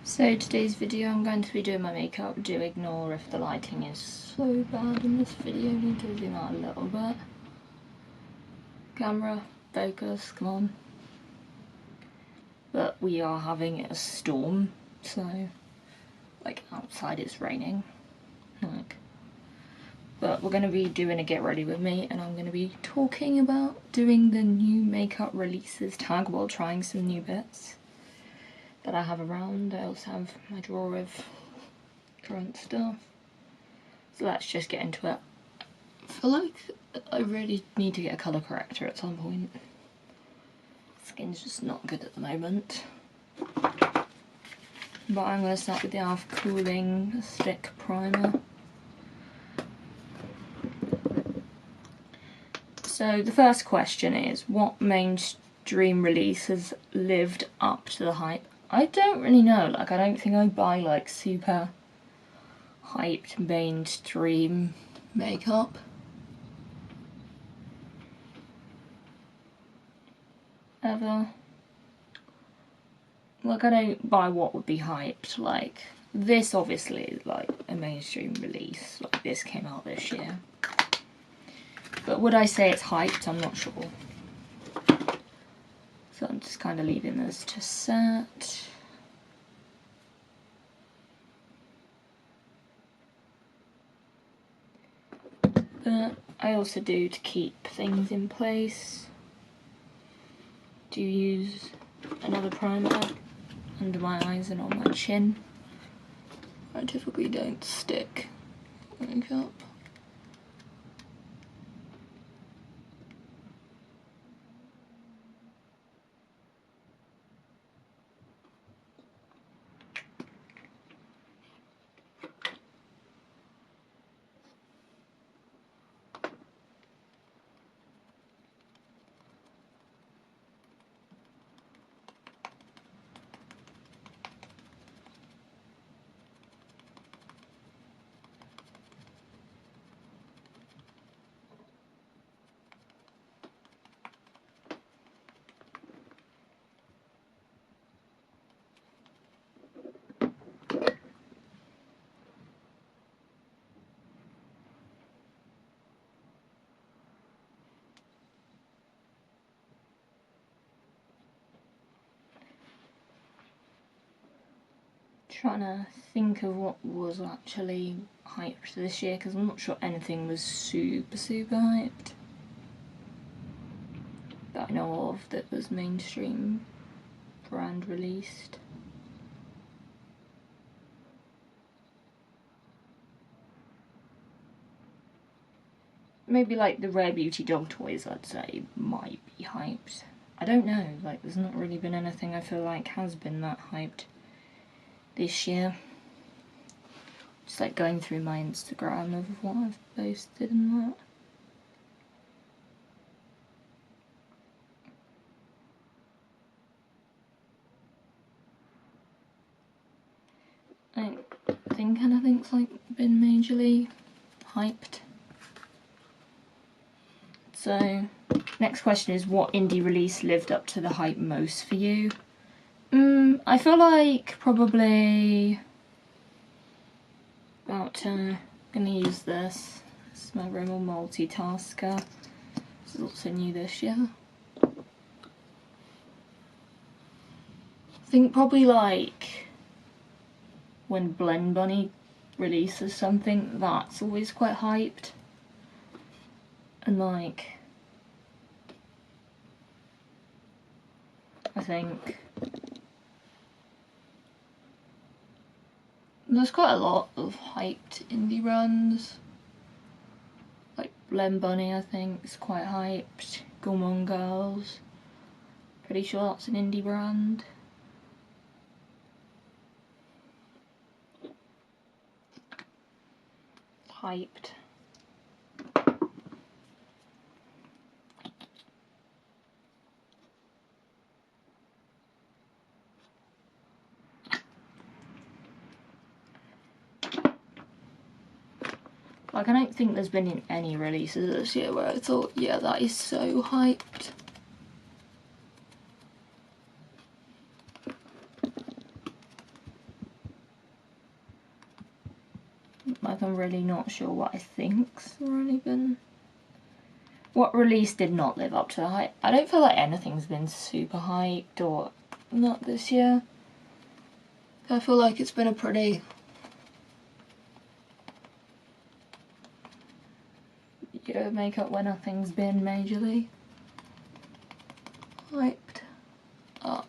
So today's video I'm going to be doing my makeup. Do ignore if the lighting is so bad in this video. I need to zoom out a little bit. Camera, focus, come on. But we are having a storm, so like outside it's raining. But we're going to be doing a get ready with me, and I'm going to be talking about doing the new makeup releases tag while trying some new bits that I have around. I also have my drawer of current stuff. So let's just get into it. I feel like I really need to get a colour corrector at some point. Skin's just not good at the moment. But I'm going to start with the e.l.f. Cooling Stick Primer. So the first question is, what mainstream release has lived up to the hype? I don't really know, like I don't think I buy like super hyped mainstream makeup. Ever. Like I don't buy what would be hyped, like this obviously is like a mainstream release, like this came out this year. But would I say it's hyped? I'm not sure. So I'm just kind of leaving this to set. But I also do, to keep things in place, do use another primer under my eyes and on my chin. I typically don't stick makeup. Trying to think of what was actually hyped this year, because I'm not sure anything was super hyped that I know of that was mainstream brand released. Maybe like the Rare Beauty dog toys, I'd say might be hyped. I don't know, like there's not really been anything I feel like has been that hyped this year. Just like going through my Instagram of what I've posted and that. I don't think anything's like been majorly hyped. So next question is, what indie release lived up to the hype most for you? I feel like probably gonna use this. This is my Rimmel Multitasker. This is also new this year. I think probably like when Blend Bunny releases something, that's always quite hyped. And like, I think there's quite a lot of hyped indie brands. Like Blend Bunny, I think, is quite hyped. Gourmand Girls, pretty sure that's an indie brand. Hyped. Like, I don't think there's been any releases this year where I thought, yeah, that is so hyped. Like, I'm really not sure what I think's really been... What release did not live up to the hype? I don't feel like anything's been super hyped or not this year. I feel like it's been a pretty... year of makeup where nothing's been majorly hyped up.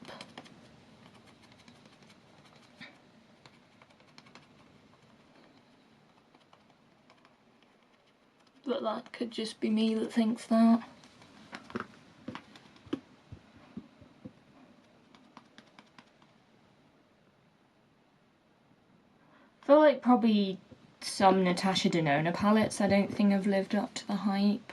But that could just be me that thinks that. I feel like probably some Natasha Denona palettes I don't think have lived up to the hype.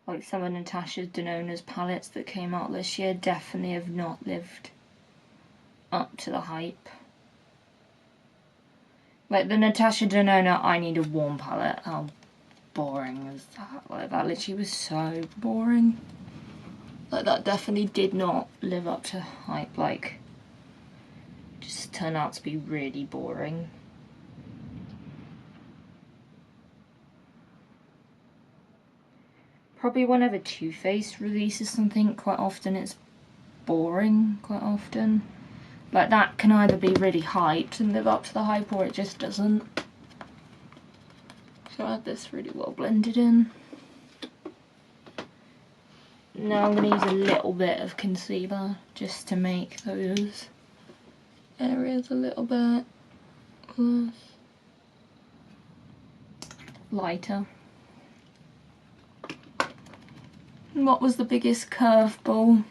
Like some of Natasha Denona's palettes that came out this year definitely have not lived up to the hype. Like the Natasha Denona I Need a Warm palette, how boring is that? Like that literally was so boring. Like that definitely did not live up to hype, like just turned out to be really boring. Probably whenever Too Faced releases something, quite often it's boring, quite often. Like that can either be really hyped and live up to the hype, or it just doesn't. So I have this really well blended in. Now I'm going to use a little bit of concealer just to make those areas a little bit less lighter. What was the biggest curveball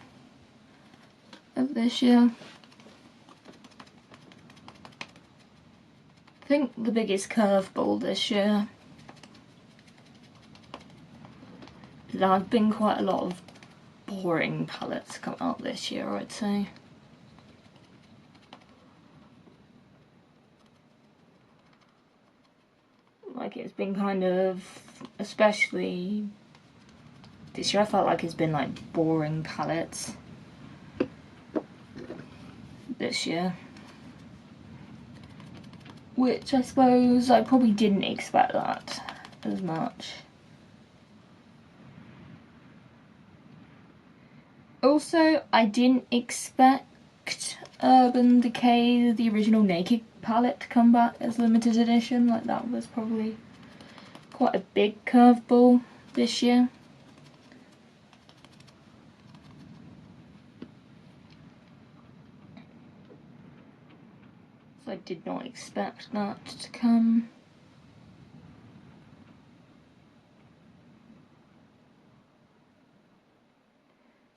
of this year? I think the biggest curveball this year, there have been quite a lot of boring palettes come out this year, I'd say. Like it's been kind of, especially this year, I felt like it's been like boring palettes this year. Which I suppose I probably didn't expect that as much. Also, I didn't expect Urban Decay, the original Naked palette, to come back as limited edition. Like that was probably quite a big curveball this year. So I did not expect that to come.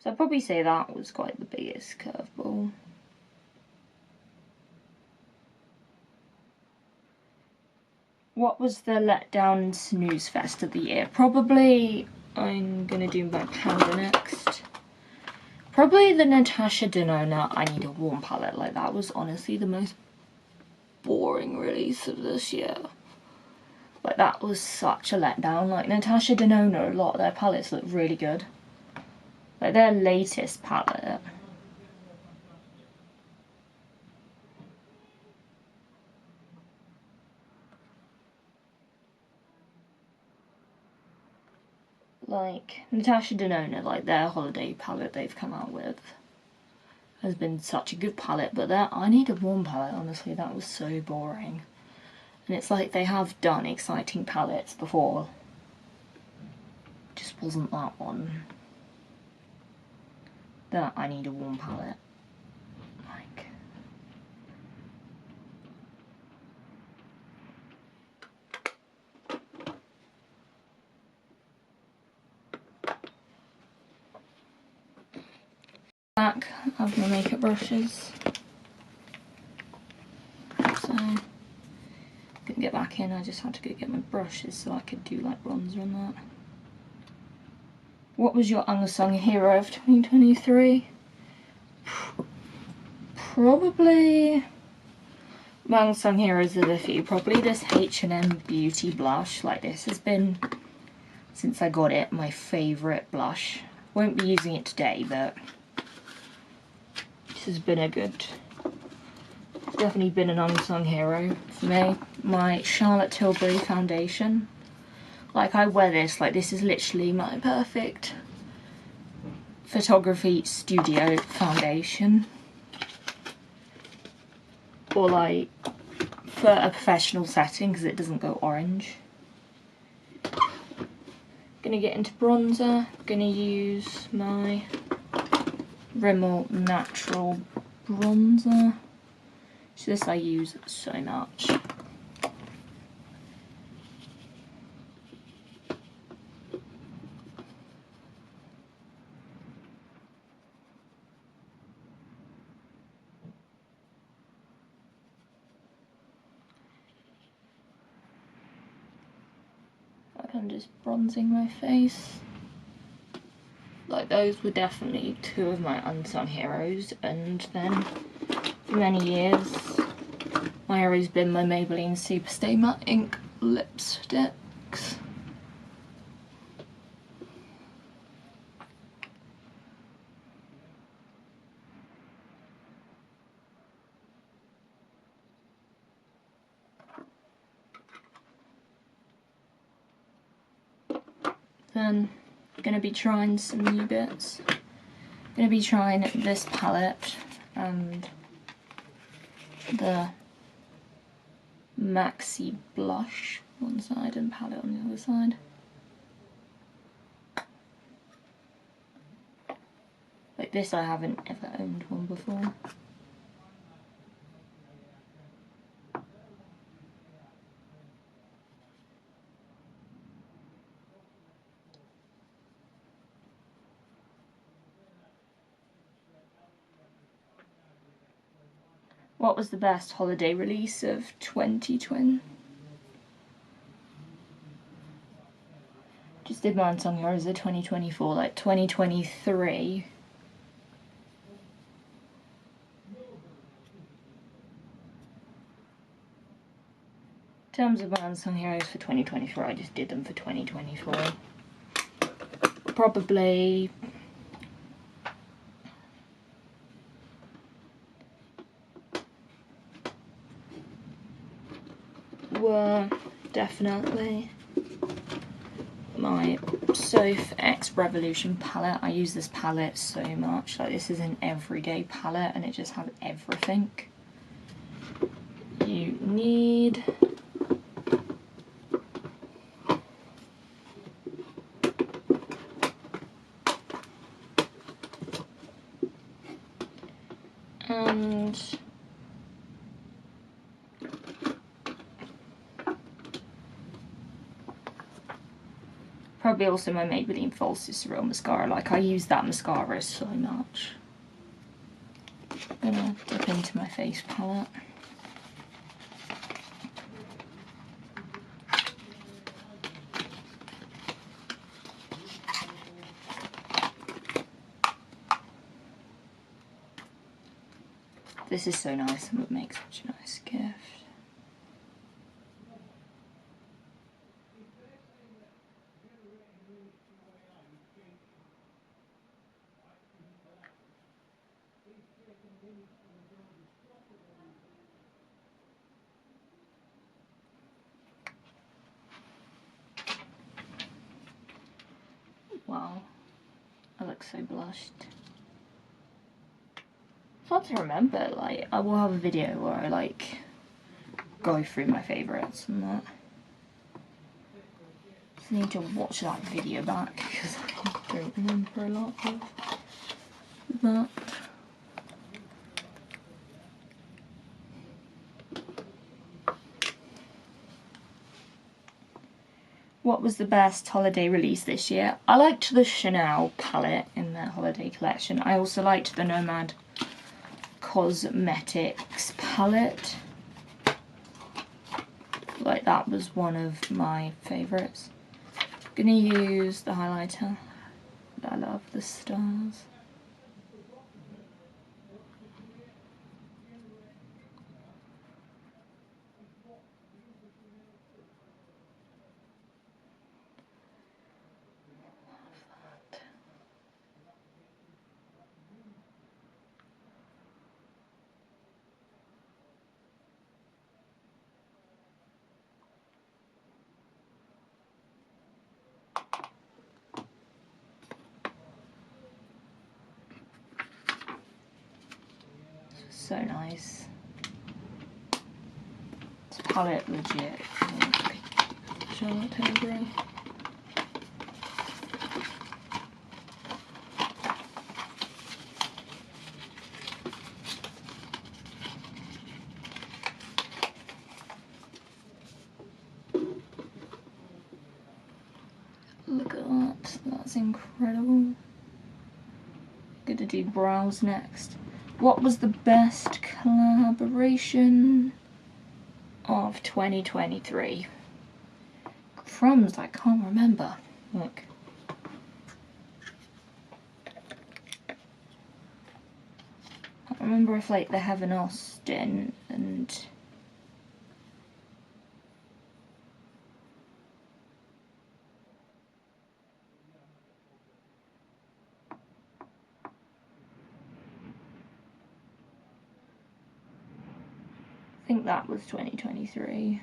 So I'd probably say that was quite the biggest curveball. What was the letdown and snoozefest of the year? Probably, I'm going to do my Panda next. Probably the Natasha Denona I Need a Warm palette. Like that was honestly the most boring release of this year. Like that was such a letdown. Like Natasha Denona, a lot of their palettes look really good. Like their latest palette. Like Natasha Denona, like their holiday palette they've come out with has been such a good palette, but their I Need a Warm palette, honestly, that was so boring. And it's like they have done exciting palettes before. Just wasn't that one. The I Need a Warm palette. Like back of my makeup brushes. So couldn't get back in, I just had to go get my brushes so I could do like bronzer and that. What was your unsung hero of 2023? Probably my unsung heroes are a few. Probably this H&M Beauty blush. Like this has been, since I got it, my favourite blush. Won't be using it today, but has been a good, definitely been an unsung hero for me. My Charlotte Tilbury foundation. Like, I wear this, like, this is literally my perfect photography studio foundation. Or, like, for a professional setting, because it doesn't go orange. Gonna get into bronzer. Gonna use my Rimmel Natural Bronzer. So this I use so much. I'm just bronzing my face. Like, those were definitely two of my unsung heroes, and then for many years my hero's been my Maybelline Superstay Matte Ink lipsticks. Then I'm going to be trying some new bits. I'm going to be trying this palette and the Maxi Blush one side and palette on the other side. Like this, I haven't ever owned one before. What was the best holiday release of 2020? Just did my unsung heroes of 2024, like 2023. In terms of my unsung heroes for 2024, I just did them for 2024. Probably were definitely my Soph X Revolution palette. I use this palette so much. Like, this is an everyday palette and it just has everything you need. And probably also my Maybelline Falsies Surreal Mascara. Like, I use that mascara so much. I'm gonna dip into my face palette. This is so nice and would make such a nice gift. Wow, I look so blushed. It's hard to remember, like, I will have a video where I, like, go through my favourites and that. Just need to watch that video back because I don't remember a lot of that. What was the best holiday release this year? I liked the Chanel palette in their holiday collection. I also liked the Nomad Cosmetics palette. Like, that was one of my favourites. Gonna use the highlighter. I love the stars. So nice. This palette legit. Charlotte Tilbury. Look at that, that's incredible. Gonna do brows next. What was the best collaboration of 2023? Crumbs, I can't remember. Look. I can't remember if like they have an Austin and I think that was 2023.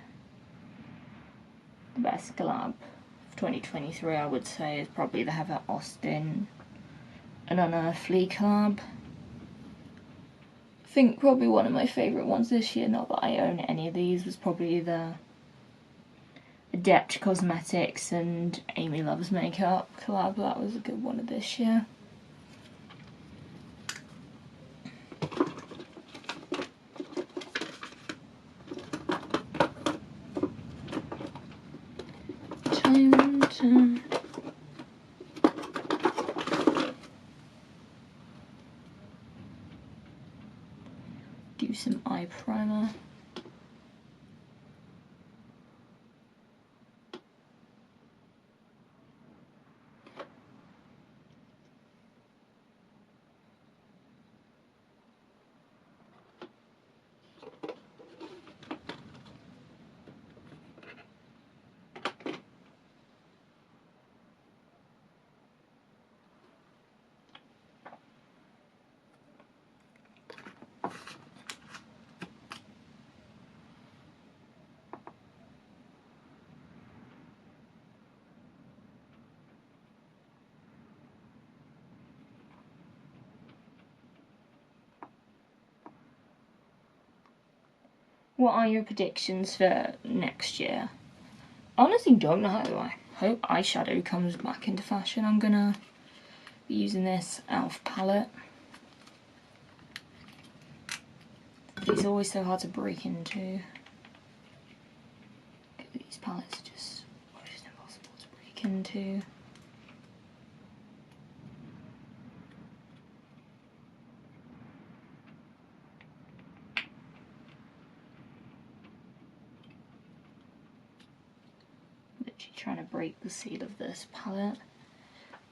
The best collab of 2023 I would say is probably the Heather Austin and Unearthly collab. I think probably one of my favourite ones this year, not that I own any of these, was probably the Adept Cosmetics and Amy Loves Makeup collab. That was a good one of this year. Time to do some eye primer. What are your predictions for next year? I honestly don't know. I hope eyeshadow comes back into fashion. I'm gonna be using this e.l.f. palette. It's always so hard to break into. These palettes are just almost impossible to break into. Literally trying to break the seal of this palette.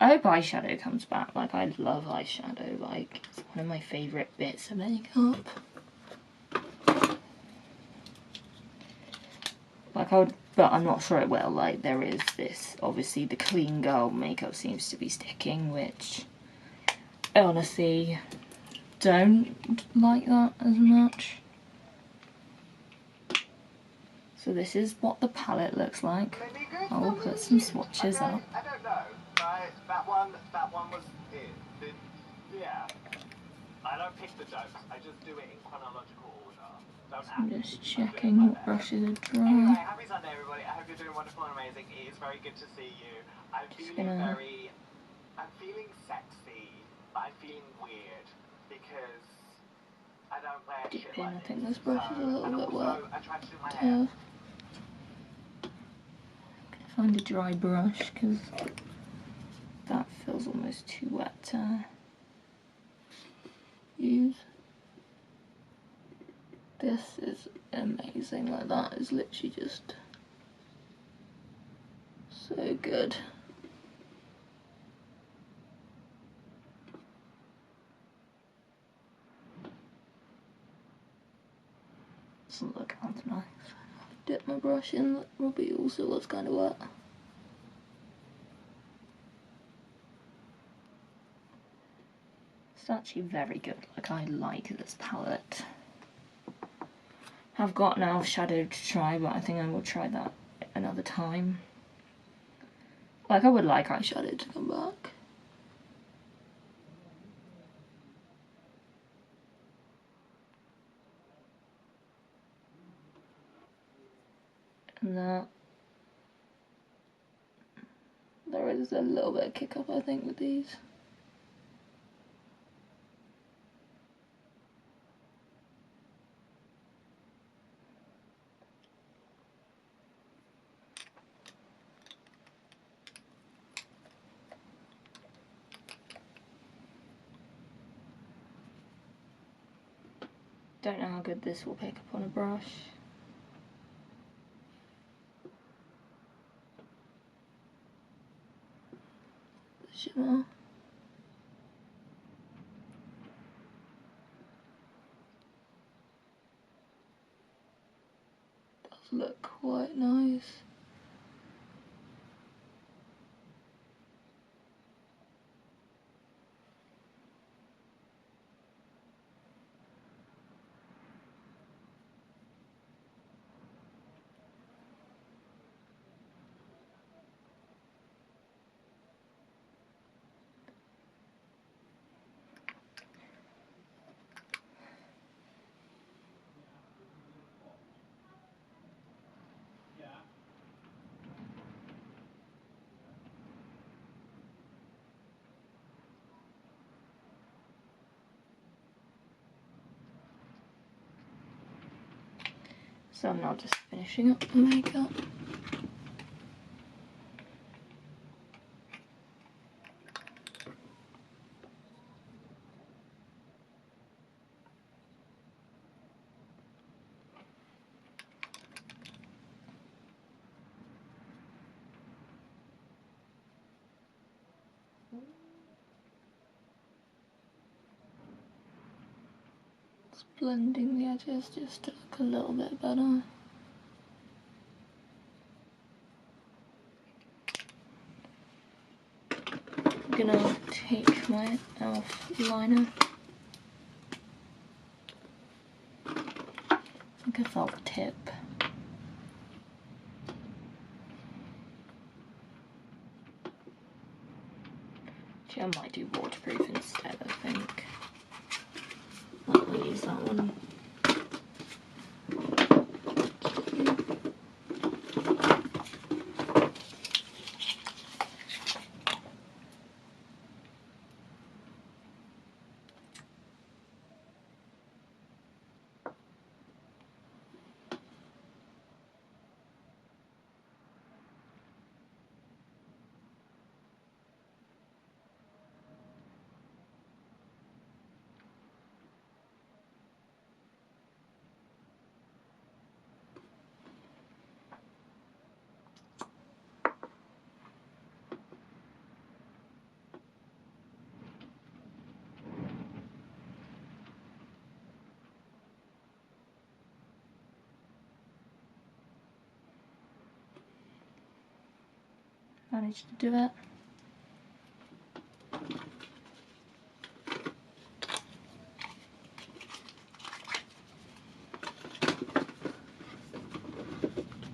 I hope eyeshadow comes back. Like, I love eyeshadow. Like, it's one of my favourite bits of makeup. Like, but I'm not sure it will. Like, there is this, obviously, the clean girl makeup seems to be sticking, which I honestly don't like that as much. So this is what the palette looks like. I will put some swatches up. I don't know. That one was it. Yeah. I don't pick the jokes. I just do it in chronological order. I'm just checking what brushes are dry. Anyway, happy Sunday, everybody. I hope you're doing wonderful and amazing. It is very good to see you. I'm feeling sexy, but I'm feeling weird because I don't wear shit like I think this brush is a little bit wet. I tried to do my hair. Find a dry brush because that feels almost too wet to use. This is amazing. Like, that is literally just so good. Doesn't look as nice. Dip my brush in, that probably also looks kind of wet. It's actually very good. Like, I like this palette. I've got an e.l.f. shadow to try, but I think I will try that another time. Like, I would like eyeshadow to come back. and that. There is a little bit of kick up, I think, with these. Don't know how good this will pick up on a brush. The shimmer. Does look quite nice. So I'm now just finishing up the makeup. Just blending the edges just to look a little bit better. I'm gonna take my e.l.f. liner. I think I felt the tip. Actually, I might do waterproof instead, I think. I'll use that one. Managed to do it.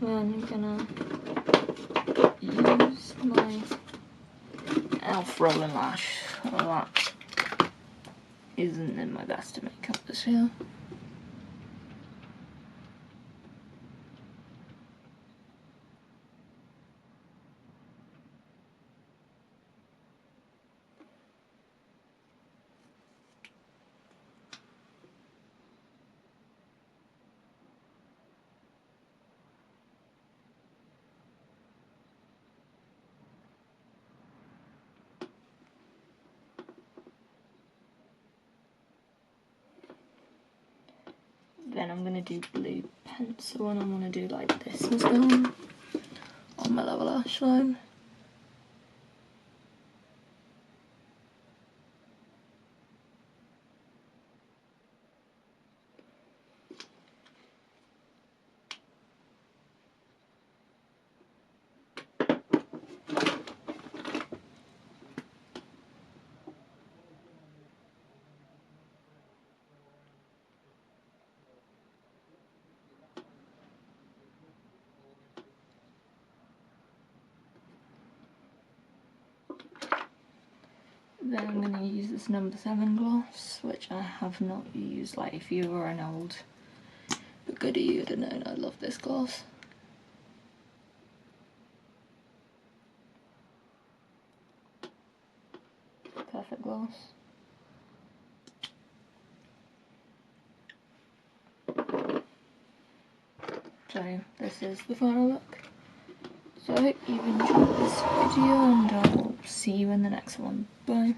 Then I'm gonna use my e.l.f. Rolling Lash. Well, that isn't in my best of makeup this year. Then I'm gonna do blue pencil and I'm gonna do like this mascara on my lower lash line. Then I'm going to use this number 7 gloss, which I have not used. Like, if you were an old goodie, you'd have known I love this gloss. perfect gloss. So this is the final look. So I hope you've enjoyed this video and I'll see you in the next one. Bye.